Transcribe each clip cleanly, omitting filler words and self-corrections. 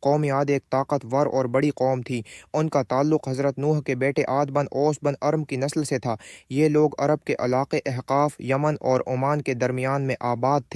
قوم عاد ایک طاقتور اور بڑی قوم تھی۔ ان کا تعلق حضرت نوح کے بیٹے عاد بن اوس بن ارم کی نسل سے تھا۔ یہ لوگ عرب کے علاقے احقاف، یمن اور عمان کے درمیان میں آباد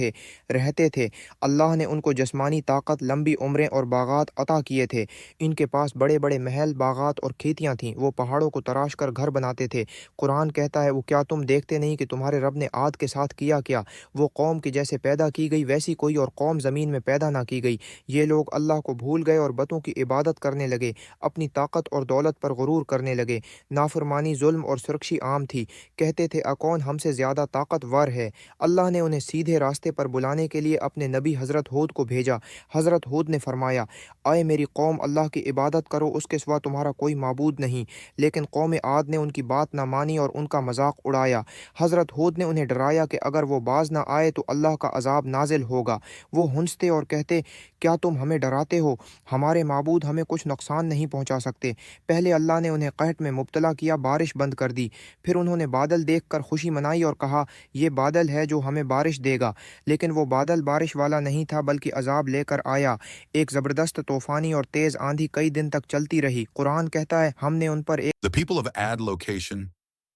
رہتے تھے۔ اللہ نے ان کو جسمانی طاقت، لمبی عمریں اور باغات عطا کیے تھے۔ ان کے پاس بڑے بڑے محل، باغات اور کھیتیاں تھیں۔ وہ پہاڑوں کو تراش کر گھر بناتے تھے۔ قرآن کہتا ہے، وہ کیا تم دیکھتے نہیں کہ تمہارے رب نے عاد کے ساتھ کیا کیا؟ وہ قوم کی جیسے پیدا کی گئی ویسی کوئی اور قوم زمین میں پیدا نہ کی گئی۔ یہ لوگ اللہ کو بھول گئے اور بتوں کی عبادت کرنے لگے، اپنی طاقت اور دولت پر غرور کرنے لگے۔ نافرمانی، ظلم اور سرکشی عام تھی۔ کہتے تھے، کون ہم سے زیادہ طاقتور ہے؟ اللہ نے انہیں سیدھے راستے پر بلانے کے لیے اپنے نبی حضرت ہود کو بھیجا۔ حضرت ہود نے فرمایا، اے میری قوم، اللہ کی عبادت کرو، اس کے سوا تمہارا کوئی معبود نہیں۔ لیکن قوم عاد نے ان کی بات نہ مانی اور ان کا مذاق اڑایا۔ حضرت ہود نے انہیں ڈرایا کہ اگر وہ باز نہ آئے تو اللہ کا عذاب نازل ہوگا۔ وہ ہنستے اور کہتے، کیا تم ہمیں ڈراتے ہو؟ ہمارے معبود ہمیں کچھ نقصان نہیں پہنچا سکتے۔ پہلے اللہ نے انہیں قحط میں مبتلا کیا، بارش بند کر دی۔ پھر انہوں نے بادل دیکھ کر خوشی منائی اور کہا، یہ بادل ہے جو ہمیں بارش دے گا۔ لیکن وہ بادل بارش والا نہیں تھا بلکہ عذاب لے کر آیا۔ ایک زبردست طوفانی اور تیز آندھی کئی دن تک چلتی رہی۔ قرآن کہتا ہے، ہم نے ان پر ایک The people of Ad location.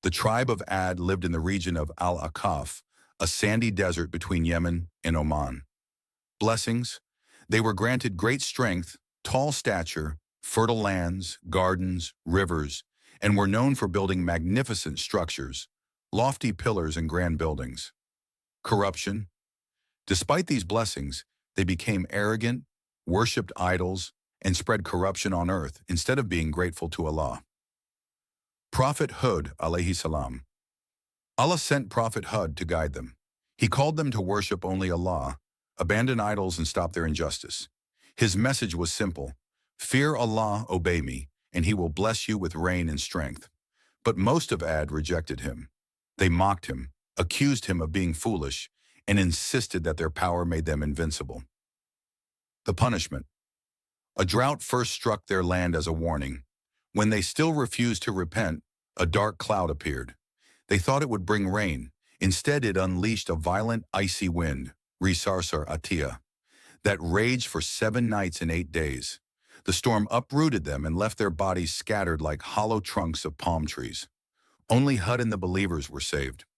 The tribe of Ad lived in the region of Al-Akaf, a sandy desert between Yemen and Oman. Blessings. They were granted great strength, tall stature, fertile lands, gardens, rivers, and were known for building magnificent structures, lofty pillars and grand buildings. Corruption. Despite these blessings, they became arrogant, worshipped idols, and spread corruption on earth instead of being grateful to Allah. Prophet Hud alayhi salam. Allah sent Prophet Hud to guide them. He called them to worship only Allah, abandon idols and stop their injustice. His message was simple: fear Allah, obey me, and He will bless you with rain and strength. But most of Ad rejected him. They mocked him, accused him of being foolish, and insisted that their power made them invincible. The punishment. A drought first struck their land as a warning. When they still refused to repent, a dark cloud appeared. They thought it would bring rain. Instead, it unleashed a violent, icy wind, Risarsar Atiyah, that raged for 7 nights and 8 days. The storm uprooted them and left their bodies scattered like hollow trunks of palm trees. Only Hud and the believers were saved.